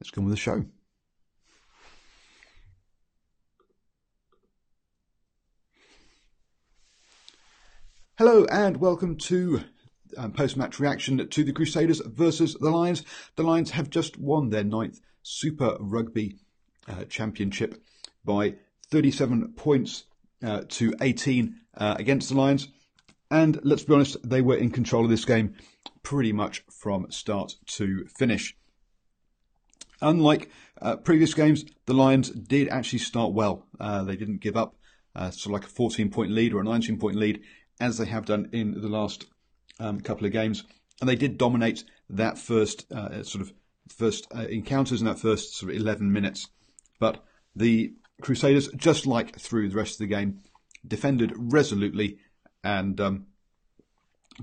let's go on with the show. Hello and welcome to post-match reaction to the Crusaders versus the Lions. The Lions have just won their 9th Super Rugby Championship by 37 points to 18 against the Lions. And let's be honest, they were in control of this game pretty much from start to finish. Unlike previous games, the Lions did actually start well. They didn't give up sort of like a 14-point lead or a 19-point lead, as they have done in the last couple of games. And they did dominate that first encounters in that first sort of 11 minutes. But the Crusaders, just like through the rest of the game, defended resolutely and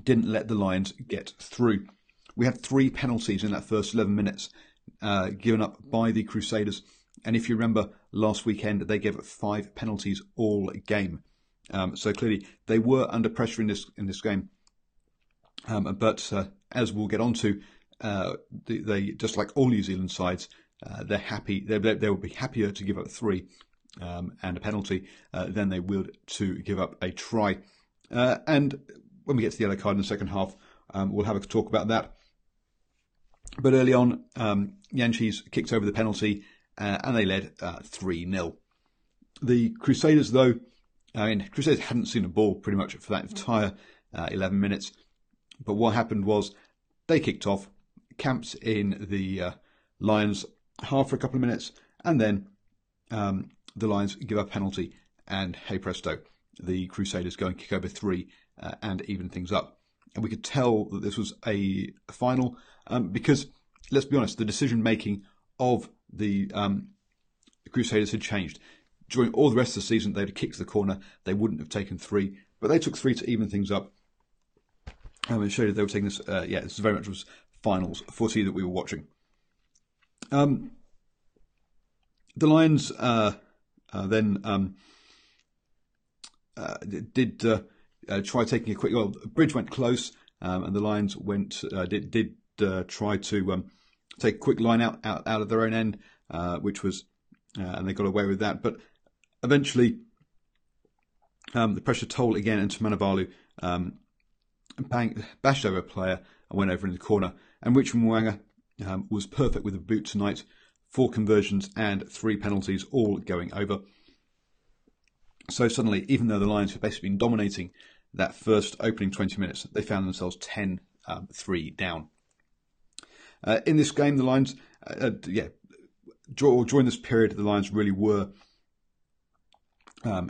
didn't let the Lions get through. We had 3 penalties in that first 11 minutes given up by the Crusaders. And if you remember, last weekend, they gave up 5 penalties all game. So clearly, they were under pressure in this game. But as we'll get on to, they just like all New Zealand sides, they're happy. They will be happier to give up 3 and a penalty than they would to give up a try. And when we get to the yellow card in the second half, we'll have a talk about that. But early on, Yankees kicked over the penalty and they led 3-0. The Crusaders, though, Crusaders hadn't seen a ball pretty much for that entire 11 minutes. But what happened was they kicked off, camped in the Lions half for a couple of minutes, and then the Lions give up a penalty, and hey presto, the Crusaders go and kick over 3 and even things up. And we could tell that this was a final because, let's be honest, the decision-making of the Crusaders had changed. During all the rest of the season, they'd have kicked the corner. They wouldn't have taken 3, but they took 3 to even things up. It showed they were taking this. This very much was finals footy that we were watching. The Lions then did try taking a quick. Well, Bridge went close, and the Lions did try to take a quick line out of their own end, which was, and they got away with that, but. Eventually, the pressure told again, and Manavalu bashed over a player and went over in the corner. And Richard Mwanga was perfect with a boot tonight. 4 conversions and 3 penalties, all going over. So suddenly, even though the Lions had basically been dominating that first opening 20 minutes, they found themselves 10-3 down. In this game, the Lions, during this period, the Lions really were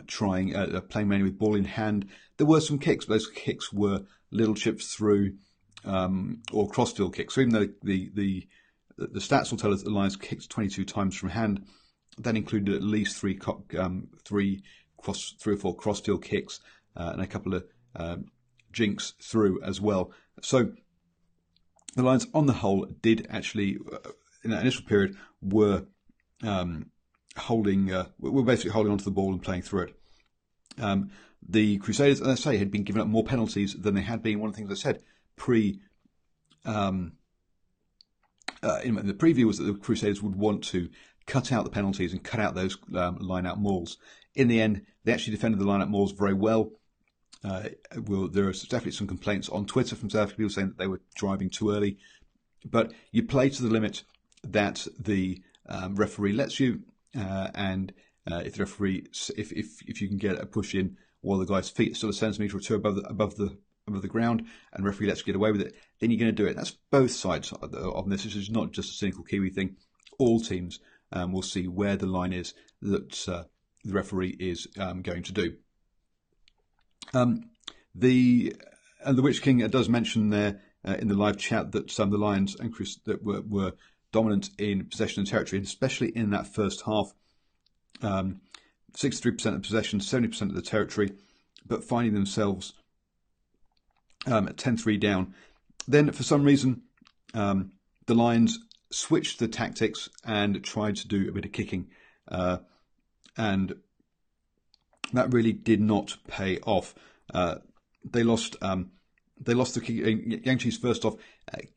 playing mainly with ball in hand. There were some kicks, but those kicks were little chips through or cross-field kicks. So even though the stats will tell us that the Lions kicked 22 times from hand, that included at least 3 or 4 cross-field kicks and a couple of jinks through as well. So the Lions, on the whole, did actually in that initial period were we're basically holding onto the ball and playing through it. The Crusaders, as I say, had been giving up more penalties than they had been. One of the things I said in the preview was that the Crusaders would want to cut out the penalties and cut out those line-out mauls. In the end, they actually defended the line-out mauls very well. There are definitely some complaints on Twitter from South Africa, people saying that they were driving too early. But you play to the limit that the referee lets you. And if the referee, if you can get a push in while the guy's feet are still a centimetre or 2 above the ground, and the referee lets you get away with it, then you're going to do it. That's both sides of this. This is not just a cynical Kiwi thing. All teams will see where the line is that the referee is going to do. The Witch King does mention there in the live chat that the Lions and Chris that were dominant in possession and territory, and especially in that first half. 63% of possession, 70% of the territory, but finding themselves at 10-3 down. Then, for some reason, the Lions switched the tactics and tried to do a bit of kicking, and that really did not pay off. They lost the kick. Yankees first off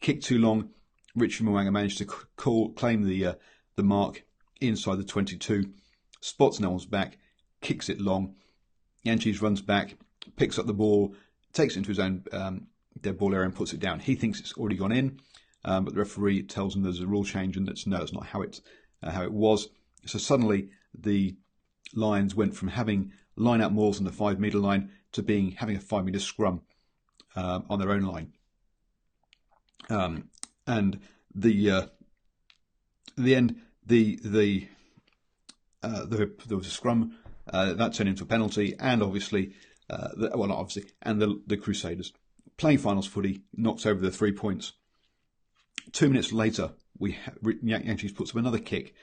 kicked too long, Richie Mo'unga managed to claim the mark inside the 22, spots no one's back, kicks it long. Yanchis runs back, picks up the ball, takes it into his own dead ball area and puts it down. He thinks it's already gone in, but the referee tells him there's a rule change and that's not how it was. So suddenly the Lions went from having line-out mauls on the 5 metre line to having a 5 metre scrum on their own line. And at the end, there was a scrum that turned into a penalty, and obviously, the Crusaders playing finals footy knocks over the 3 points. 2 minutes later, Yankees puts up another kick.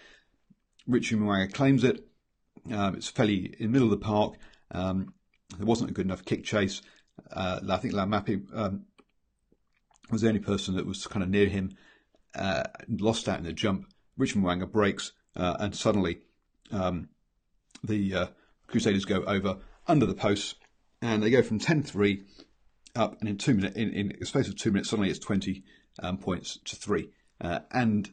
Richie Mo'unga claims it. It's fairly in the middle of the park. There wasn't a good enough kick chase. I think Laumape was the only person that was kind of near him. Lost out in the jump. Richie Mo'unga breaks, and suddenly the Crusaders go over under the posts, and they go from 10-3 up, and in 2 minutes, in a space of 2 minutes, suddenly it's 20 points to 3. And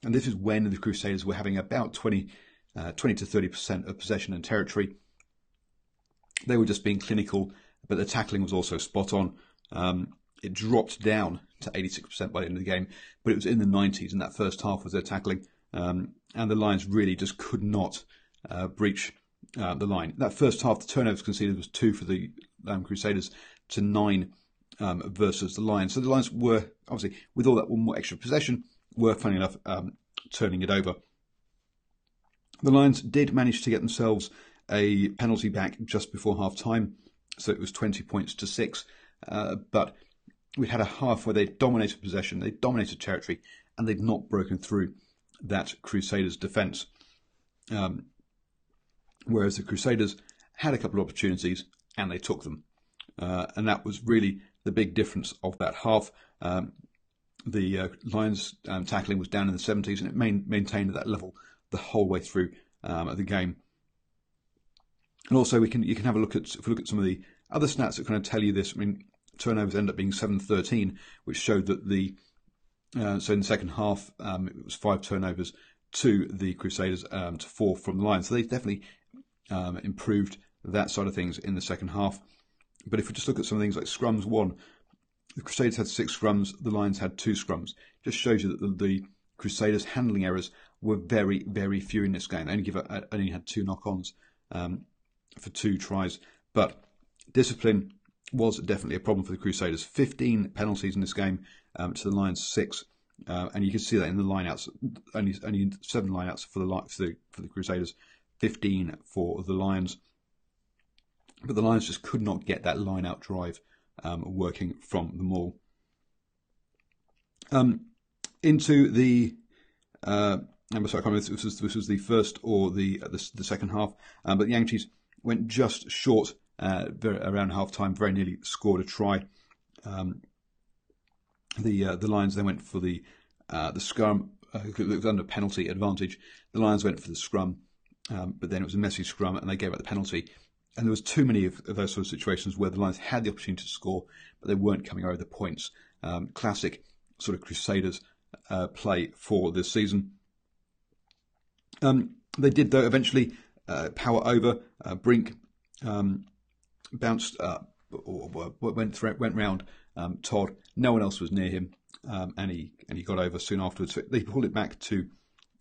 this is when the Crusaders were having about 20 to 30% of possession and territory. They were just being clinical, but the tackling was also spot on. It dropped down to 86% by the end of the game, but it was in the 90s in that first half was their tackling. And the Lions really just could not breach the line. That first half, the turnovers conceded was 2 for the Crusaders to 9 versus the Lions. So the Lions were, obviously, with all that one more extra possession, were, funny enough, turning it over. The Lions did manage to get themselves a penalty back just before half-time, so it was 20 points to 6. But we had a half where they dominated possession, they dominated territory, and they'd not broken through that Crusaders defence. Whereas the Crusaders had a couple of opportunities and they took them. And that was really the big difference of that half. The Lions tackling was down in the 70s and it maintained at that level the whole way through the game. And also you can have a look at, if we look at some of the other stats that kind of tell you this. I mean, turnovers end up being 7-13, which showed that so in the second half, it was 5 turnovers to the Crusaders to 4 from the Lions. So they've definitely improved that side of things in the second half. But if we just look at some things like scrums, the Crusaders had 6 scrums, the Lions had 2 scrums. Just shows you that the Crusaders' handling errors were very, very few in this game. They only had 2 knock-ons for 2 tries. But discipline was definitely a problem for the Crusaders. 15 penalties in this game to the Lions 6. And you can see that in the lineouts. Only 7 lineouts for the Crusaders, 15 for the Lions. But the Lions just could not get that line-out drive working from the maul. Into the I'm sorry, I can't remember if this was the first or the second half, but the Yankees went just short around half-time, very nearly scored a try. The Lions then went for the scrum. It was under penalty advantage. The Lions went for the scrum, but then it was a messy scrum and they gave up the penalty. And there was too many of those sort of situations where the Lions had the opportunity to score, but they weren't coming over the points. Classic sort of Crusaders play for this season. They did, though, eventually power over. Brink bounced up, or went round Todd. No one else was near him, and he got over soon afterwards. So they pulled it back to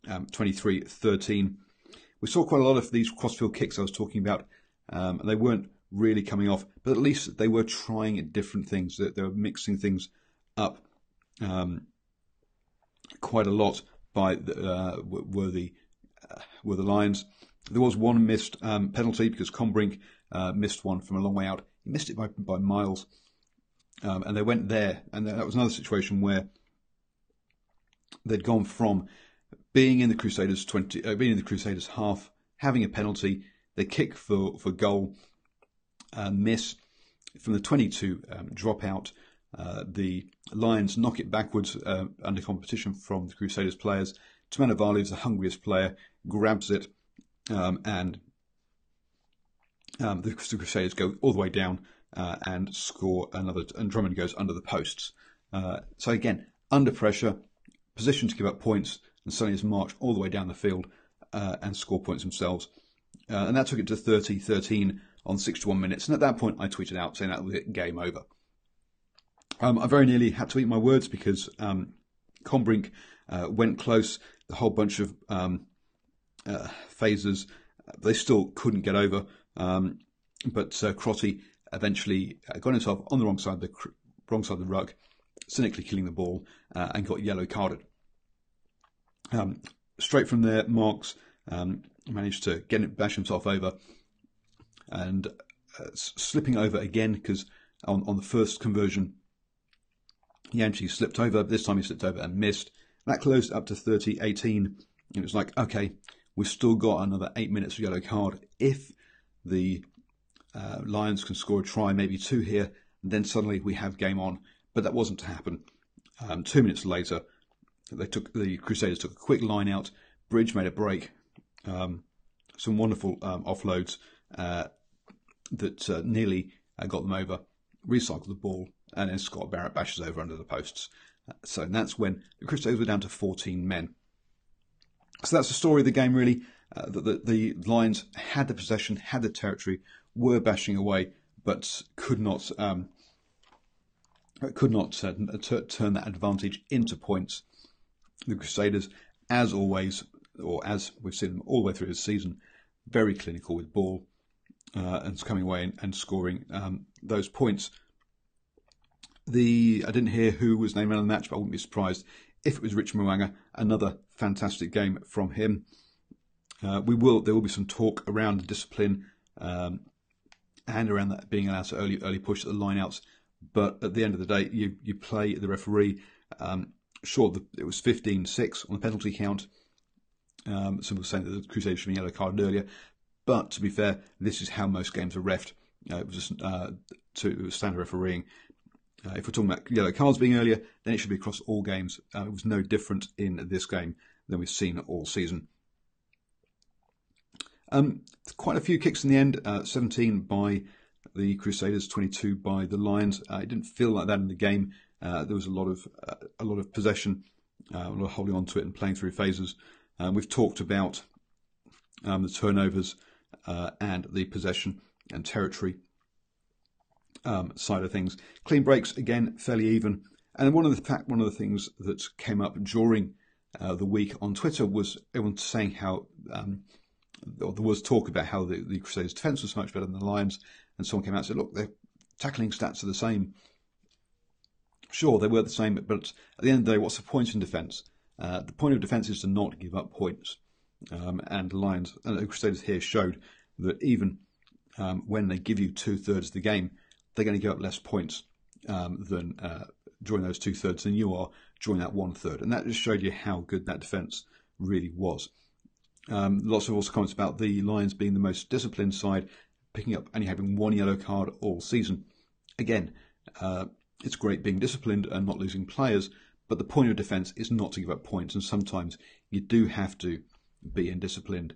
23-13. We saw quite a lot of these crossfield kicks I was talking about. They weren't really coming off, but at least they were trying different things. They were mixing things up quite a lot. Were the Lions. There was one missed penalty because Combrink missed one from a long way out. He missed it by miles, and they went there. And that was another situation where they'd gone from being in the Crusaders half, having a penalty. They kick for goal, miss from the 22, drop out. The Lions knock it backwards under competition from the Crusaders players. Tumanavalu is the hungriest player, grabs it, and the Crusaders go all the way down and score another. And Drummond goes under the posts. So again, under pressure, positioned to give up points, and suddenly just march all the way down the field and score points themselves. And that took it to 30-13 on 61 minutes. And at that point, I tweeted out saying that was it, game over. I very nearly had to eat my words because Combrink went close. The whole bunch of phases, they still couldn't get over. But Crotty eventually got himself on the wrong side of the ruck, cynically killing the ball, and got yellow carded. Straight from there, Marks managed to bash himself over, and slipping over again, because on the first conversion, he actually slipped over. This time he slipped over and missed. That closed up to 30-18. It was like, okay, we've still got another 8 minutes of yellow card. If the Lions can score a try, maybe 2 here, then suddenly we have game on. But that wasn't to happen. 2 minutes later, the Crusaders took a quick line out. Bridge made a break. Some wonderful offloads that nearly got them over. Recycled the ball, and then Scott Barrett bashes over under the posts. So that's when the Crusaders were down to 14 men. So that's the story of the game, really. The Lions had the possession, had the territory, were bashing away, but could not turn that advantage into points. The Crusaders, as always, or as we've seen them all the way through this season, very clinical with ball and coming away and scoring those points. I didn't hear who was named man of the match, but I wouldn't be surprised if it was Rich Mwanga. Another fantastic game from him. There will be some talk around the discipline and around that being allowed to early push at the lineouts. But at the end of the day, you play the referee. Sure, it was 15-6 on the penalty count. Some people saying that the Crusaders should have been yellow carded earlier. But to be fair, this is how most games are reffed. It was just to standard refereeing. If we're talking about yellow cards being earlier, then it should be across all games. It was no different in this game than we've seen all season. Quite a few kicks in the end, 17 by the Crusaders, 22 by the Lions. It didn't feel like that in the game. There was a lot of possession, a lot of holding on to it and playing through phases. We've talked about the turnovers and the possession and territory side of things. Clean breaks, again, fairly even. And one of the things that came up during the week on Twitter was everyone saying how there was talk about how the Crusaders' defence was so much better than the Lions, and someone came out and said, look, their tackling stats are the same. Sure, they were the same, but at the end of the day, what's the point in defence? The point of defence is to not give up points. And the Lions and the Crusaders here showed that even when they give you 2/3 of the game, they're going to give up less points than during those 2/3 than you are during that 1/3. And that just showed you how good that defence really was. Lots of also comments about the Lions being the most disciplined side, picking up only having 1 yellow card all season. Again, it's great being disciplined and not losing players, but the point of defence is not to give up points, and sometimes you do have to be indisciplined,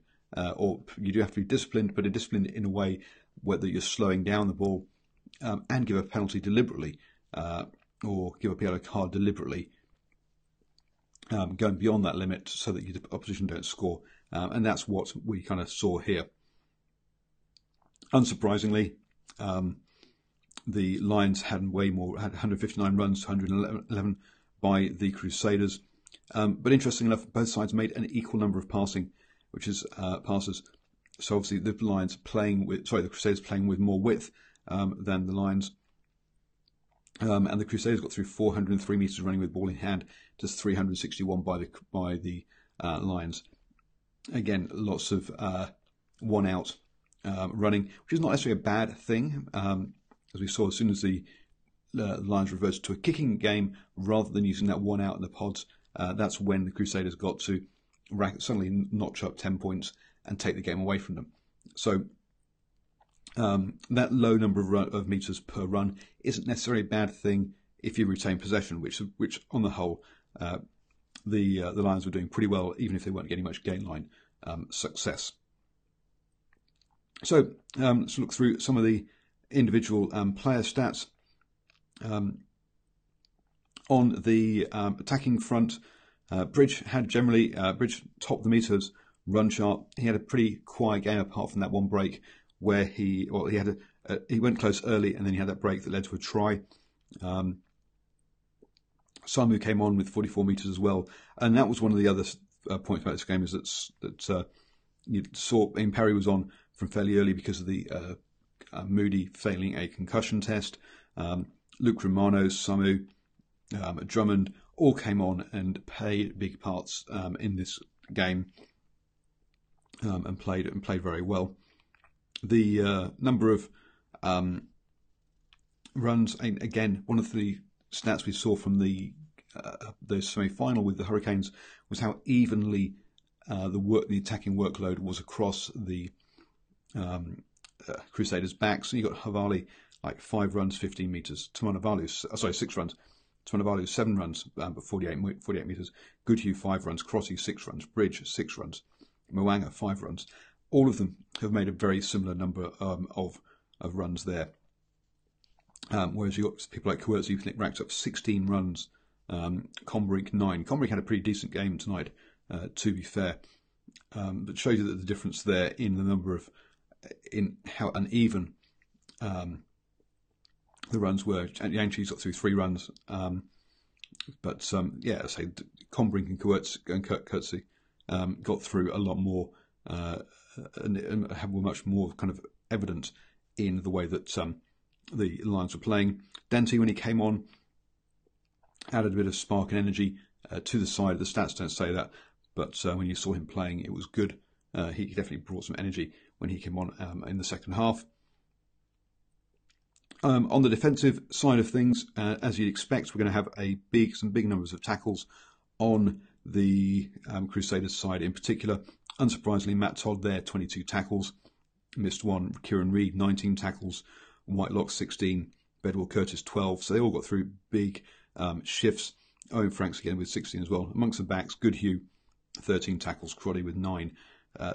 or you do have to be disciplined, but disciplined in a way whether you're slowing down the ball and give a penalty deliberately, or give up a yellow card deliberately, going beyond that limit so that the opposition don't score. And that's what we kind of saw here. Unsurprisingly, the Lions had way more, had 159 runs to 111 by the Crusaders. But interestingly enough, both sides made an equal number of passes. So obviously the Crusaders playing with more width than the Lions. And the Crusaders got through 403 metres running with ball in hand, just 361 by the Lions. Again, lots of one out running, which is not necessarily a bad thing. As we saw, as soon as the Lions reverted to a kicking game rather than using that one out in the pods, that's when the Crusaders got to suddenly notch up 10 points and take the game away from them. So that low number of metres per run isn't necessarily a bad thing if you retain possession, which on the whole the Lions were doing pretty well, even if they weren't getting much gain line success. So let's look through some of the individual player stats. On the attacking front, Bridge topped the meters run chart. He had a pretty quiet game apart from that one break where he went close early and then he had that break that led to a try. Samu came on with 44 metres as well, and that was one of the other points about this game is that you saw Perry was on from fairly early because of the Moody failing a concussion test. Luke Romano, Samu, Drummond all came on and played big parts in this game and played very well. The number of runs, and again, one of the stats we saw from the semi-final with the Hurricanes was how evenly the attacking workload was across the Crusaders' backs. So you got Havali like 5 runs, 15 metres. 6 runs. Tamanavalu 7 runs, but 48 metres. Goodhue 5 runs. Crotty 6 runs. Bridge 6 runs. Moanga 5 runs. All of them have made a very similar number of runs there. Whereas you got people like Coertz who racked up 16 runs. Combrink 9. Combrink had a pretty decent game tonight, to be fair. But shows you that the difference there in the number of, in how uneven the runs were. Yankees got through 3 runs. But I say Combrink and Coertz got through a lot more and were much more kind of evident in the way that the Lions were playing. Dante, when he came on, added a bit of spark and energy to the side. The stats don't say that, but when you saw him playing, it was good. He definitely brought some energy when he came on in the second half. On the defensive side of things, as you'd expect, we're going to have some big numbers of tackles on the Crusaders side in particular. Unsurprisingly, Matt Todd there, 22 tackles, missed 1. Kieran Reid, 19 tackles, Whitelock 16, Bedwell Curtis 12. So they all got through big shifts. Owen Franks again with 16 as well. Amongst the backs, Goodhue 13 tackles, Crotty with 9.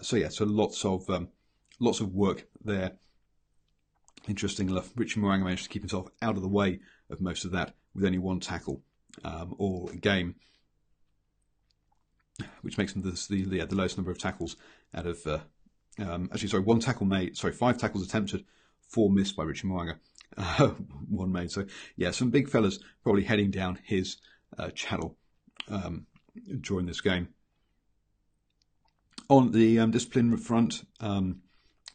So lots of work there. Interesting enough, Richie Moanga managed to keep himself out of the way of most of that with only 1 tackle all game, which makes him the lowest number of tackles out of 5 tackles attempted, 4 missed by Richie Moanga, 1 made. So some big fellas probably heading down his channel during this game. On the discipline front,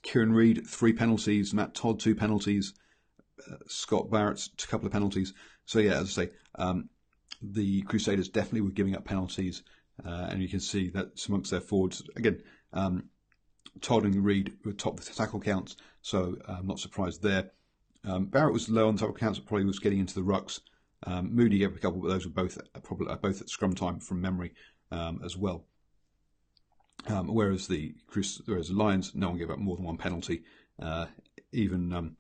Kieran Reid 3 penalties, Matt Todd 2 penalties, Scott Barrett a couple of penalties. So as I say, the Crusaders definitely were giving up penalties, and you can see that amongst their forwards again. Todd and Reid were top the tackle counts, so I'm not surprised there. Barrett was low on the tackle counts, but probably was getting into the rucks. Moody gave a couple, but those were both at scrum time from memory as well. Whereas the Lions, no one gave up more than 1 penalty. Even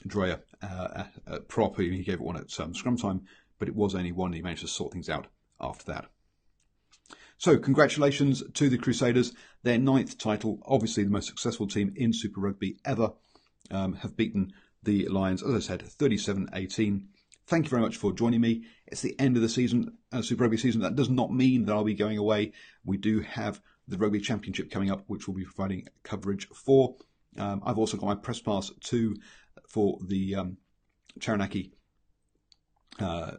Dreyer at prop, he gave it 1 at scrum time, but it was only 1. He managed to sort things out after that. So congratulations to the Crusaders. Their 9th title, obviously the most successful team in Super Rugby ever, have beaten the Lions, as I said, 37-18. Thank you very much for joining me. It's the end of the season, Super Rugby season. That does not mean that I'll be going away. We do have the Rugby Championship coming up, which we'll be providing coverage for. I've also got my press pass for the Taranaki.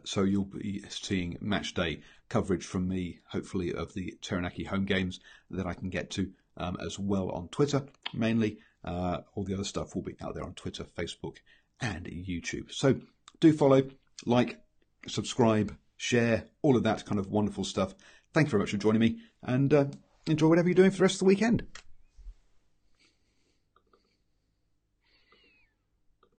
So you'll be seeing match day coverage from me, hopefully, of the Taranaki home games that I can get to as well on Twitter, mainly. All the other stuff will be out there on Twitter, Facebook, and YouTube. So do follow, like, subscribe, share, all of that kind of wonderful stuff. Thank you very much for joining me, and enjoy whatever you're doing for the rest of the weekend.